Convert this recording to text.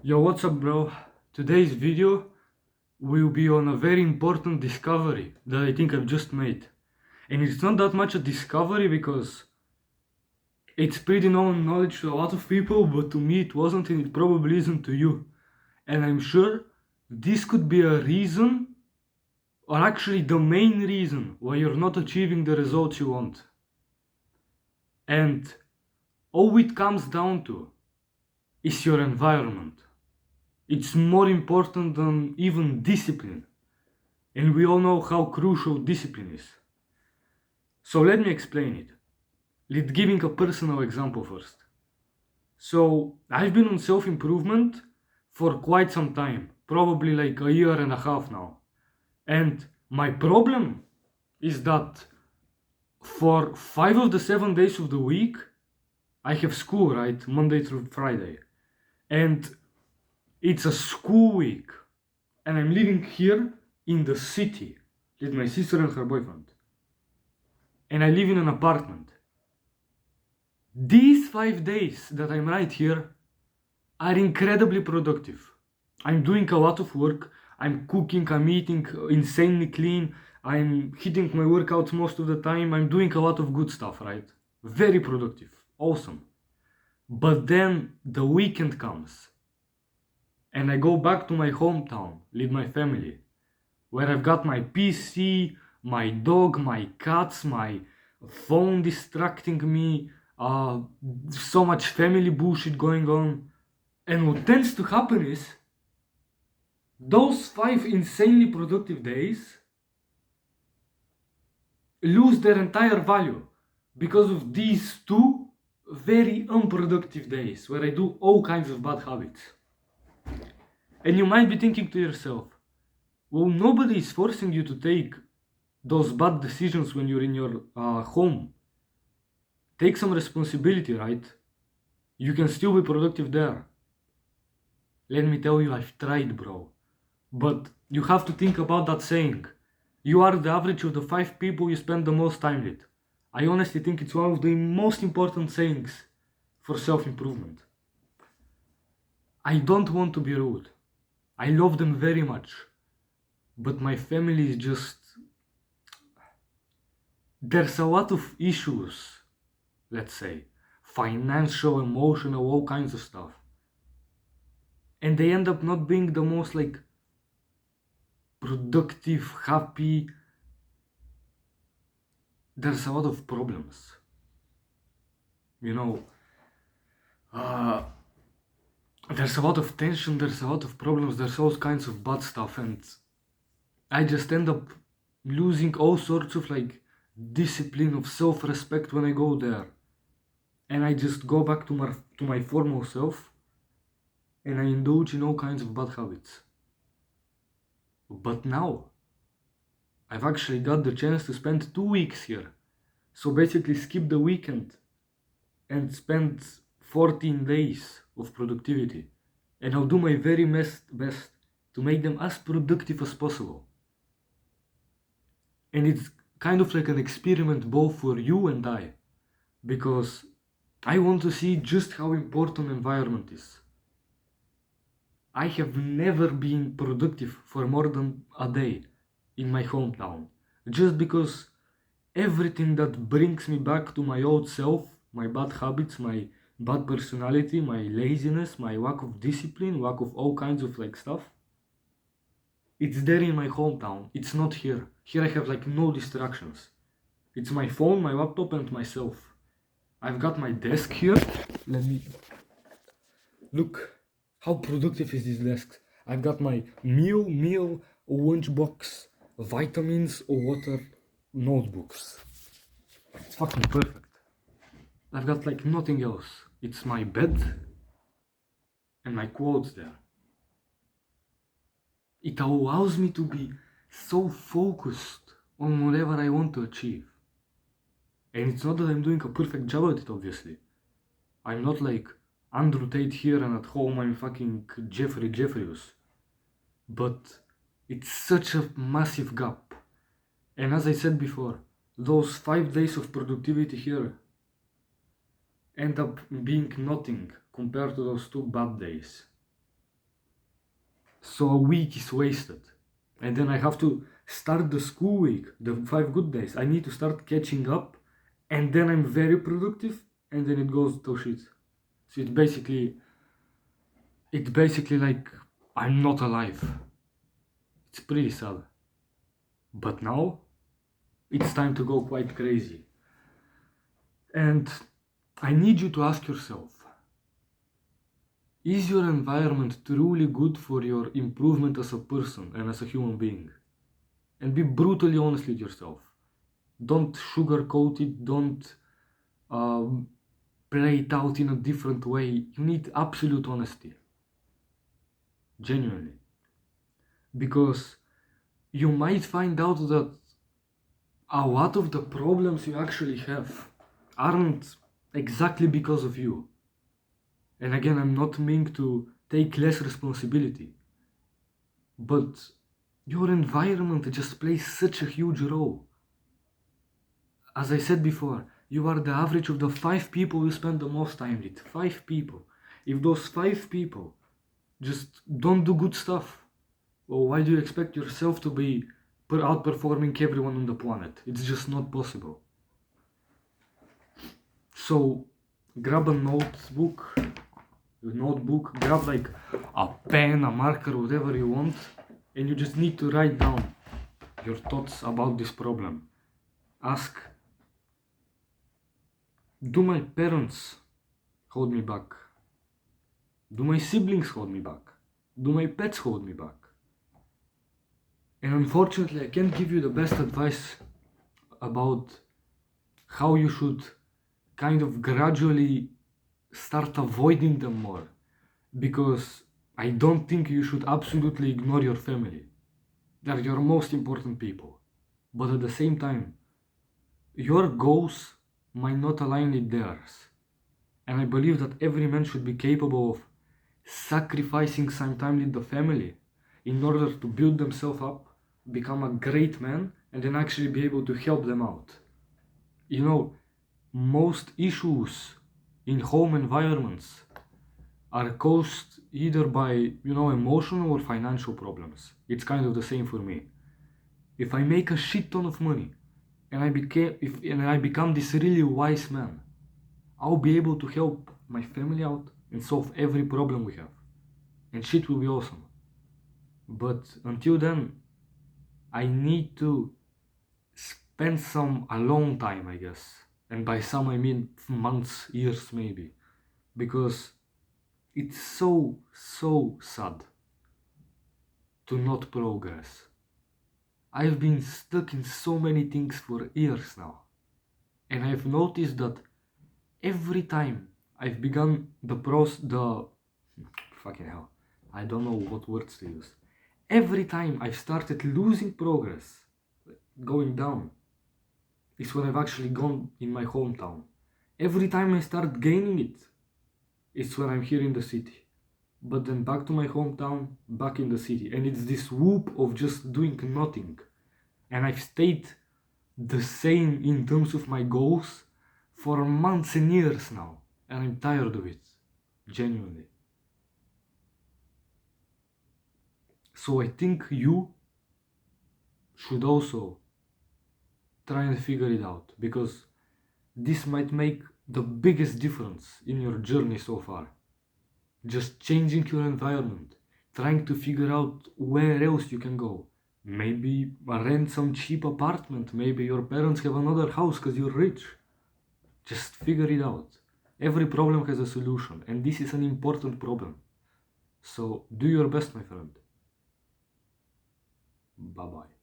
Yo, what's up, bro? Today's video will be on a very important discovery that I think I've just made. And it's not that much a discovery because it's pretty known knowledge to a lot of people, but to me it wasn't, and it probably isn't to you. And I'm sure this could be a reason, or actually the main reason, why you're not achieving the results you want. And all it comes down to is your environment. It's more important than even discipline. And we all know how crucial discipline is. So let me explain it. Let's giving a personal example first. So I've been on self-improvement for quite some time, probably like a year and a half now. And my problem is that for 5 of the 7 days of the week, I have school, right? Monday through Friday. And it's a school week. And I'm living here in the city with my sister and her boyfriend. And I live in an apartment. These 5 days that I'm right here are incredibly productive. I'm doing a lot of work. I'm cooking, I'm eating insanely clean. I'm hitting my workouts most of the time. I'm doing a lot of good stuff, right? Very productive. Awesome. But then the weekend comes. And I go back to my hometown with my family, where I've got my PC, my dog, my cats, my phone distracting me, so much family bullshit going on. And what tends to happen is those 5 insanely productive days lose their entire value because of these 2 very unproductive days where I do all kinds of bad habits. And you might be thinking to yourself, well, nobody is forcing you to take those bad decisions when you're in your home. Take some responsibility, right? You can still be productive there. Let me tell you, I've tried, bro. But you have to think about that saying. You are the average of the 5 people you spend the most time with. I honestly think it's one of the most important sayings for self-improvement. I don't want to be rude. I love them very much. But my family is just... There's a lot of issues, let's say. Financial, emotional, all kinds of stuff. And they end up not being the most productive, happy. There's a lot of problems. You know, there's a lot of tension, there's a lot of problems, there's all kinds of bad stuff, and I just end up losing all sorts of discipline, of self-respect when I go there. And I just go back to my formal self, and I indulge in all kinds of bad habits. But now, I've actually got the chance to spend 2 weeks here. So basically skip the weekend and spend 14 days of productivity. And I'll do my very best to make them as productive as possible. And it's kind of like an experiment both for you and I. Because I want to see just how important environment is. I have never been productive for more than a day in my hometown. Just because everything that brings me back to my old self, my bad habits, my bad personality, my laziness, my lack of discipline, lack of all kinds of stuff, it's there in my hometown. It's not here. Here I have no distractions. It's my phone, my laptop, and myself. I've got my desk here. Let me look how productive is this desk. I've got my meal, lunchbox, vitamins, water, notebooks. It's fucking perfect. I've got nothing else. It's my bed and my quotes there. It allows me to be so focused on whatever I want to achieve. And it's not that I'm doing a perfect job at it, obviously. I'm not like Andrew Tate here, and at home I'm fucking Jeffrey Jeffreys. But it's such a massive gap. And as I said before, those 5 days of productivity here end up being nothing compared to those 2 bad days. So a week is wasted. And then I have to start the school week, the 5 good days. I need to start catching up, and then I'm very productive, and then it goes to shit. So it's basically like I'm not alive. It's pretty sad. But now it's time to go quite crazy. And I need you to ask yourself, is your environment truly good for your improvement as a person and as a human being? And be brutally honest with yourself. Don't sugarcoat it, don't play it out in a different way. You need absolute honesty. Genuinely. Because you might find out that a lot of the problems you actually have aren't exactly because of you. And again, I'm not meaning to take less responsibility, but your environment just plays such a huge role. As I said before, you are the average of the 5 people you spend the most time with. 5 people. If those 5 people just don't do good stuff, well, why do you expect yourself to be outperforming everyone on the planet? It's just not possible. So grab a notebook, grab like a pen, a marker, whatever you want, and you just need to write down your thoughts about this problem. Ask, do my parents hold me back? Do my siblings hold me back? Do my pets hold me back? And unfortunately, I can't give you the best advice about how you should kind of gradually start avoiding them more, because I don't think you should absolutely ignore your family. They're your most important people. But at the same time, your goals might not align with theirs. And I believe that every man should be capable of sacrificing some time with the family in order to build themselves up, become a great man, and then actually be able to help them out. You know, most issues in home environments are caused either by, emotional or financial problems. It's kind of the same for me. If I make a shit ton of money and I become this really wise man, I'll be able to help my family out and solve every problem we have. And shit will be awesome. But until then, I need to spend some alone time, I guess. And by some, I mean months, years maybe. Because it's so sad to not progress. I've been stuck in so many things for years now. And I've noticed that every time I've begun fucking hell, I don't know what words to use. Every time I've started losing progress, going down, is when I've actually gone in my hometown. Every time I start gaining it, it's when I'm here in the city. But then back to my hometown, back in the city. And it's this whoop of just doing nothing. And I've stayed the same in terms of my goals for months and years now. And I'm tired of it. Genuinely. So I think you should also try and figure it out, because this might make the biggest difference in your journey so far. Just changing your environment, trying to figure out where else you can go. Maybe rent some cheap apartment, maybe your parents have another house because you're rich. Just figure it out. Every problem has a solution, and this is an important problem. So do your best, my friend. Bye bye.